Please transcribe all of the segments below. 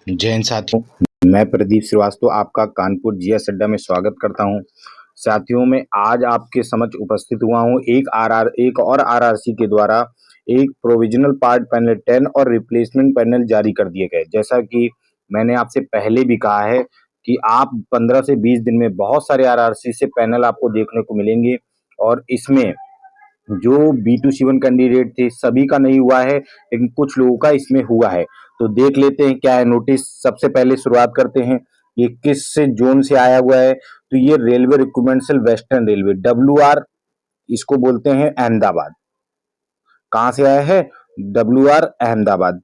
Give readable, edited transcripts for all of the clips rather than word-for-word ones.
जय हिंद साथियों, मैं प्रदीप श्रीवास्तव आपका कानपुर जीएस अड्डा में स्वागत करता हूं। साथियों, मैं आज आपके समक्ष उपस्थित हुआ हूं एक और आरआरसी के द्वारा एक प्रोविजनल पार्ट पैनल 10 और रिप्लेसमेंट पैनल जारी कर दिए गए। जैसा कि मैंने आपसे पहले भी कहा है कि आप 15 से 20 दिन में बहुत सारे आरआरसी से पैनल आपको देखने को मिलेंगे और इसमें जो B2C1 कैंडिडेट थे सभी का नहीं हुआ है, लेकिन कुछ लोगों का इसमें हुआ है। तो देख लेते हैं क्या है नोटिस। सबसे पहले शुरुआत करते हैं, ये किस से जोन से आया हुआ है। तो ये railway recruitment western railway WR, इसको बोलते हैं अहमदाबाद। कहाँ से आया है? WR अहमदाबाद।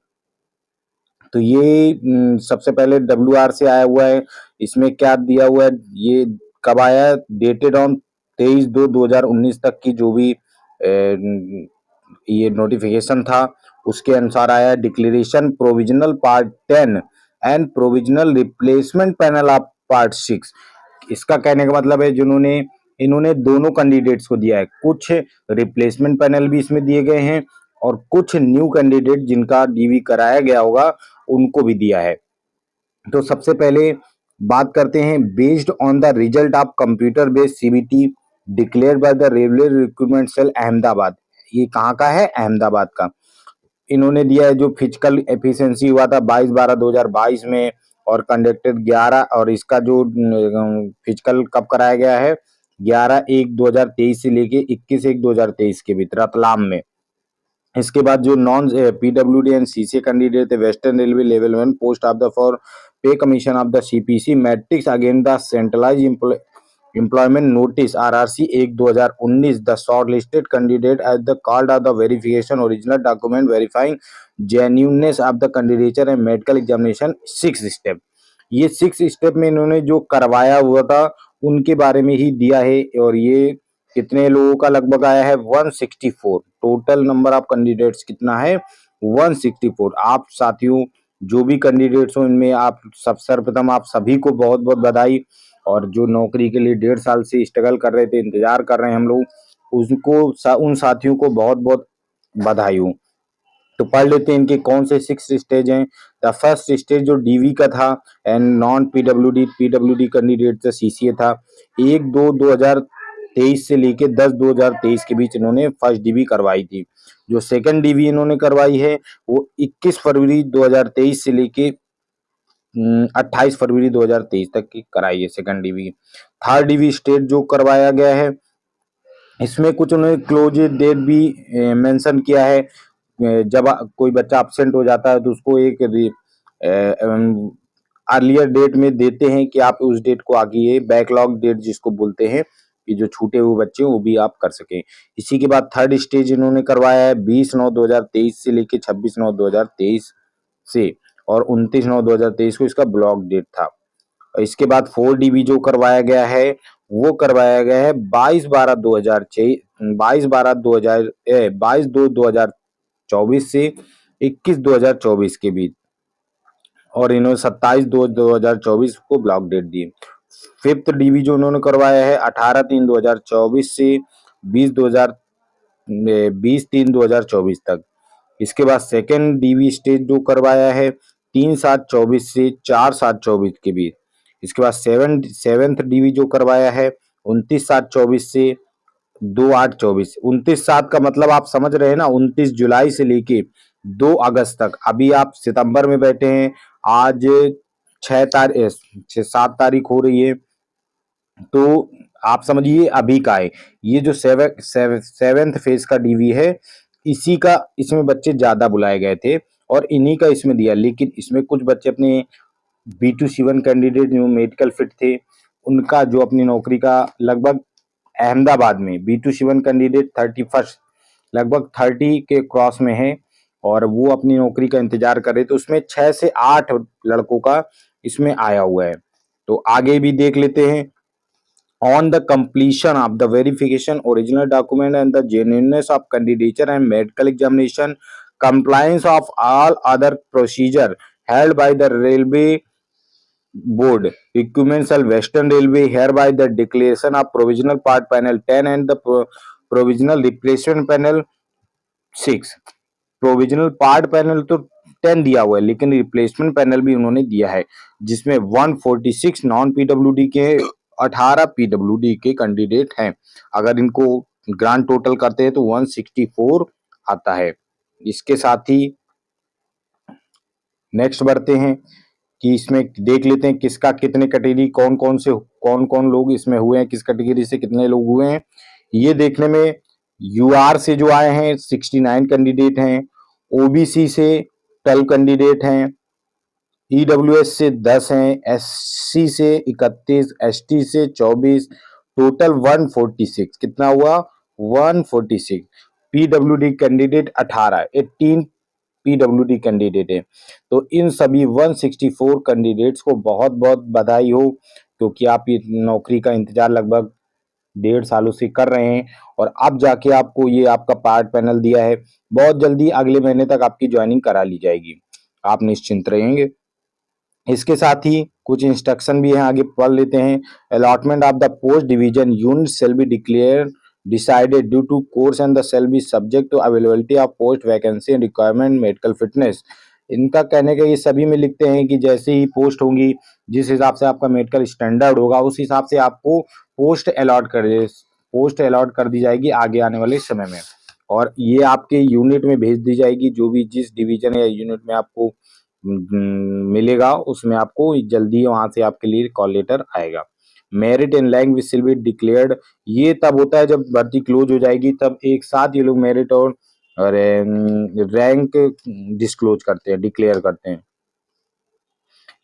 तो ये सबसे पहले WR से आया हुआ है। इसमें क्या दिया हुआ है, ये कब आया? डेटेड ऑन 23/2/2019 तक की जो भी ये नोटिफिकेशन था उसके अनुसार आया। Declaration provisional part 10 and provisional replacement panel of part 6। इसका कहने का मतलब है इन्होंने दोनों कैंडिडेट्स को दिया है। कुछ रिप्लेसमेंट पैनल भी इसमें दिए गए हैं और कुछ न्यू कैंडिडेट जिनका डीवी कराया गया होगा उनको भी दिया है। तो सबसे पहले बात करते हैं, based on the result of computer based CBT declared by the railway recruitment cell Ahmedabad. ये कहाँ का है? अहमदाबाद का। इन्होंने दिया है जो फिजिकल एफिशिएंसी हुआ था 22/12/2022 में और कंडक्टेड 11, और इसका जो फिजिकल कब कराया गया है 11/1/2023 से लेके 21/1/2023 के बीच रतलाम में। इसके बाद जो non PWD and CC candidate थे, western railway level 1 post of the for pay commission of the CPC matrix again the centralize employment notice RRC 1/2019 the short listed candidate at the called of the verification original document verifying genuineness of the candidature and medical examination 6 step. ये 6 step में इन्होंने जो करवाया हुआ था उनके बारे में ही दिया है। और ये कितने लोगों का लगभग आया है? 164। टोटल नंबर ऑफ कैंडिडेट्स कितना है? 164। आप साथियों जो भी कैंडिडेट्स हो इनमें आप सर्वप्रथम आप सभी को बहुत बहुत बधाई। और जो नौकरी के लिए 1.5 साल से स्ट्रगल कर रहे थे, इंतजार कर रहे हैं हम लोग, उन साथियों को बहुत बहुत बधाई हो। तो पढ़ लेते हैं इनके कौन से 6 स्टेज हैं। द फर्स्ट स्टेज जो डीवी का था एंड नॉन पीडब्ल्यूडी कैंडिडेट से CCA था, 1/2/2023 से लेके 10/2023 के बीच इन्होंने फर्स्ट डीवी करवाई थी। जो सेकंड डीवी इन्होंने करवाई है वो 21 फरवरी 2023 से लेके 28 फरवरी 2023 तक की कराई है second DV. Third DV stage जो करवाया गया है इसमें कुछ उन्होंने क्लोज डेट भी मेंशन किया है। जब कोई बच्चा एब्सेंट हो जाता है तो उसको एक अर्लियर डेट में देते हैं कि आप उस डेट को आगे, बैकलॉग डेट जिसको बोलते हैं, कि जो छूटे हुए बच्चे वो भी आप कर सकें। इसी के बाद थर्ड स्टेज इन्होंने करवाया है 20/9/2023 से लेके 26/9/2023 से, और 29/9/2023 को इसका ब्लॉक डेट था। इसके बाद 4DB जो करवाया गया है वो करवाया गया है 22/2/2024 से 21/2/2024 के बीच, और इन्होंने 27/2/2024 को ब्लॉक डेट दी। फिफ्थ डीवी जो उन्होंने करवाया है 18/3/2024 से 20/3/2024 तक। इसके बाद सेकेंड डीवी स्टेज जो करवाया है 3/7/24 से 4/7/24 के बीच। इसके बाद सेवेंथ डीवी जो करवाया है 29/7/24 से 2/8/24। 29/7 का मतलब आप समझ रहे हैं ना, 29 जुलाई से लेके 2 अगस्त तक। अभी आप सितंबर में बैठे हैं, आज 7 तारीख हो रही है, तो आप समझिए अभी का है। ये जो सेवेंथ फेज का डीवी है इसी का इसमें बच्चे ज्यादा बुलाए गए थे और इन्हीं का इसमें दिया। लेकिन इसमें कुछ बच्चे अपने B2C1 कैंडिडेट जो मेडिकल फिट थे उनका जो अपनी नौकरी का लगभग अहमदाबाद में B2C1 कैंडिडेट 31 लगभग 30 के क्रॉस में है और वो अपनी नौकरी का इंतजार कर रहे, तो उसमें 6 से 8 लड़कों का इसमें आया हुआ है। तो आगे भी देख लेते हैं। On the completion of the verification original document and the genuineness of candidature and medical examination, compliance of all other procedure held by the railway board requirements of Western Railway, hereby the declaration of provisional part panel 10 and the provisional replacement panel 6। Provisional part panel तो 10 दिया हुआ है, लेकिन replacement panel भी उन्होंने दिया है जिसमें 146 नॉन पीडब्ल्यूडी के 18 पीडब्ल्यूडी के कैंडिडेट हैं। अगर इनको ग्रांड टोटल करते हैं तो 164 आता है। इसके साथ ही नेक्स्ट बढ़ते हैं कि इसमें देख लेते हैं किसका कितने कैटेगरी कौन कौन लोग इसमें हुए हैं, किस कैटेगरी से कितने लोग हुए हैं। ये देखने में यूआर से जो आए हैं 69 कैंडिडेट हैं, ओबीसी से 12 कैंडिडेट हैं, ईडब्ल्यूएस से 10 हैं, एससी से 31, एसटी से 24, टोटल 146। कितना हुआ? 146। पीडब्ल्यूडी कैंडिडेट 18 पीडब्ल्यूडी कैंडिडेट है। तो इन सभी 164 कैंडिडेट्स को बहुत बहुत बधाई हो, क्योंकि आप ये नौकरी का इंतजार लगभग 1.5 सालों से कर रहे हैं और अब जाके आपको ये आपका पार्ट पैनल दिया है। बहुत जल्दी अगले महीने तक आपकी ज्वाइनिंग करा ली जाएगी, आप निश्चिंत रहेंगे। इसके साथ ही कुछ इंस्ट्रक्शन भी हैं, आगे पढ़ लेते हैं। Allotment of the post division unit shall be declare decided due to course and the shall be subject to availability of post vacancy and requirement medical fitness. इनका कहने का ये सभी में लिखते हैं कि जैसे ही पोस्ट होंगी, जिस हिसाब से आपका मेडिकल स्टैंडर्ड होगा, उस हिसाब से आपको पोस्ट अलॉट कर दी जाएगी आगे आने वाले समय में, और ये आपके यूनिट में भेज दी जाएगी। जो भी जिस डिवीजन या यूनिट में आपको मिलेगा उसमें आपको जल्दी वहां से आपके लिए कॉल लेटर आएगा। Merit in language will be declared. ये तब होता है जब भर्ती क्लोज हो जाएगी, तब एक साथ ये लोग मेरिट और रैंक डिस्क्लोज करते हैं, डिक्लेयर करते हैं।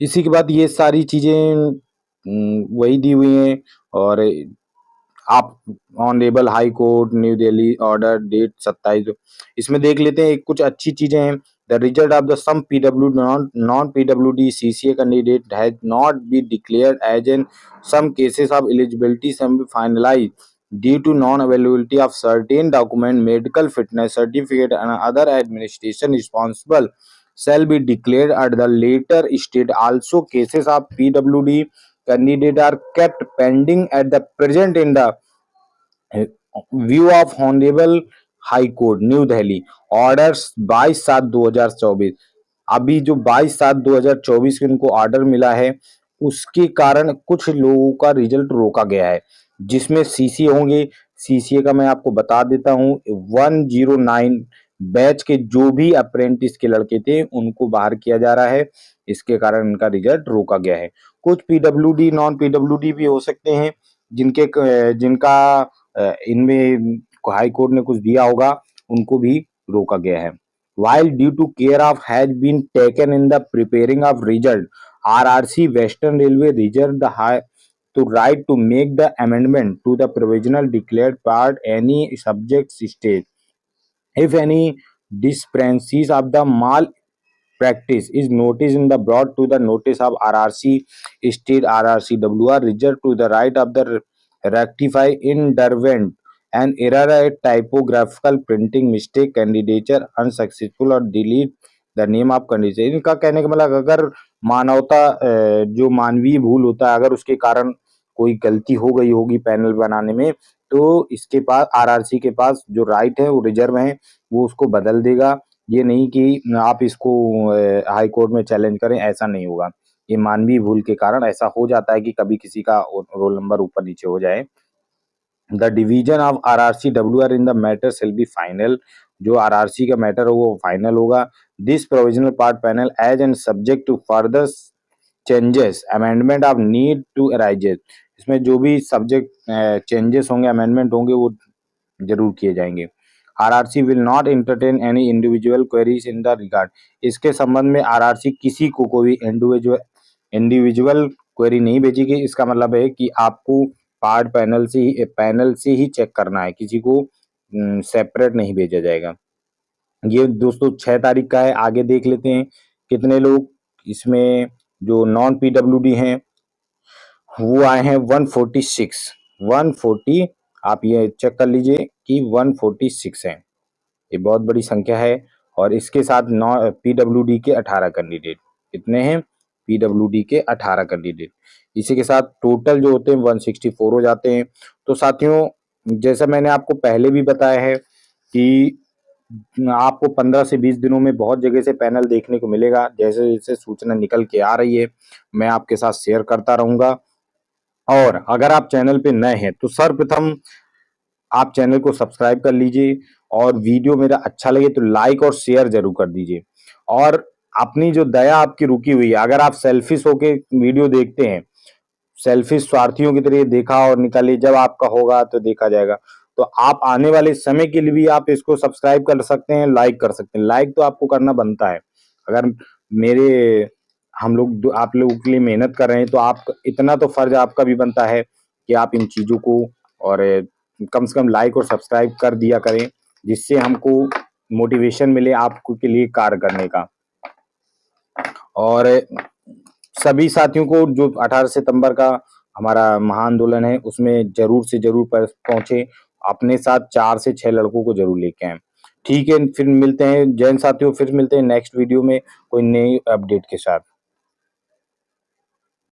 इसी के बाद ये सारी चीजें वही दी हुई हैं। और आप honourable high court new Delhi order date 27, इसमें देख लेते हैं कुछ अच्छी चीजें हैं। The result of the some PW non PWD CCA candidate has not be declared as in some cases of eligibility some be finalise due to non availability of certain document medical fitness certificate and other administration responsible shall be declared at the later stage. Also, cases of PWD candidate are kept pending at the present in the view of Honorable High Court, New Delhi, orders 22/7/2024। अभी जो 22/7/2024 को इनको order मिला है, उसके कारण कुछ लोगों का रिजल्ट रोका गया है, जिसमें सीसीए होंगे। सीसीए का मैं आपको बता देता हूँ, 109 बैच के जो भी अप्रेंटिस के लड़के थे उनको बाहर किया जा रहा है, इसके कारण इनका रिजल्ट रोका गया है। कुछ पीडब्ल्यूडी नॉन पीडब्ल्यूडी भी हो सकते हैं जिनका इनमें हाई कोर्ट ने कुछ दिया होगा, उनको भी रोका गया है। While due to care of has been taken in the preparing of result, RRC Western Railway reserved the right to make the amendment to the provisional declared part any subject state. If any discrepancies of the malpractice is noticed in the brought to the notice of RRC state, RRCWR reserved to the right of the rectify intervent an error, a typographical printing mistake, candidature unsuccessful, or delete the name of candidate। इनका कहने का मतलब अगर जो मानवीय भूल होता है, अगर उसके कारण कोई गलती हो गई होगी पैनल बनाने में, तो इसके पास आरआरसी के पास जो राइट है वो रिजर्व है, वो उसको बदल देगा। ये नहीं कि आप इसको हाई कोर्ट में चैलेंज करें, ऐसा नहीं होगा। ये मानवीय भूल के कारण ऐसा हो जाता है कि कभी किसी का रोल नंबर ऊपर नीचे हो जाए। The division of RRC WR in the matter shall be final. जो आरआरसी का मैटर हो वो फाइनल होगा। This provisional part panel as and subject to further changes amendment of need to arises. इसमें जो भी सब्जेक्ट चेंजेस होंगे, amendment होंगे, वो जरूर किए जाएंगे। RRC will not entertain any individual queries in the regard. इसके संबंध में आरआरसी किसी को कोई इंडिविजुअल क्वेरी नहीं भेजेगी। इसका मतलब है कि आपको पार्ट पैनल से ही चेक करना है, किसी को सेपरेट नहीं भेजा जाएगा। ये दोस्तों 6 तारीख का है। आगे देख लेते हैं कितने लोग इसमें जो नॉन पीडब्ल्यूडी हैं वो आए हैं 140। आप ये चेक कर लीजिए कि 146 है, ये बहुत बड़ी संख्या है। और इसके साथ पीडब्ल्यूडी के 18 कैंडिडेट। कितने हैं? पीडब्ल्यूडी के 18 कैंडिडेट। इसी के साथ टोटल जो होते हैं 164 हो जाते हैं। तो साथियों, जैसा मैंने आपको पहले भी बताया है कि आपको 15 से 20 दिनों में बहुत जगह से पैनल देखने को मिलेगा। जैसे-जैसे सूचना निकल के आ रही है, मैं आपके साथ शेयर करता रहूँगा। और अगर आप चैनल पे नए हैं, तो सर्वप्रथम आप चैनल को सब्सक्राइब कर लीजिए और वीडियो मेरा अच्छा लगे तो लाइक और शेयर ज़रूर कर दीजिए। और अपनी जो दया आपकी रुकी हुई है, अगर आप सेल्फिश होके वीडियो देखते हैं, सेल्फिश स्वार्थियों की तरह ये देखा और निकालिए, जब आपका होगा तो देखा जाएगा। तो आप आने वाले समय के लिए भी आप इसको सब्सक्राइब कर सकते हैं, लाइक कर सकते हैं। लाइक तो आपको करना बनता है। अगर मेरे हम लोग आप लोगों के लिए मेहनत कर रहे हैं, तो आप इतना तो फर्ज आपका भी बनता है कि आप इन चीज़ों को और कम से कम लाइक और सब्सक्राइब कर दिया करें, जिससे हमको मोटिवेशन मिले आपको के लिए कार्य करने का। और सभी साथियों को जो 18 सितंबर का हमारा महाआंदोलन है, उसमें ज़रूर से ज़रूर पहुँचे। अपने साथ 4 से 6 लड़कों को ज़रूर लेके आएँ। ठीक है, फिर मिलते हैं जैन साथियों, फिर मिलते हैं नेक्स्ट वीडियो में कोई नई अपडेट के साथ।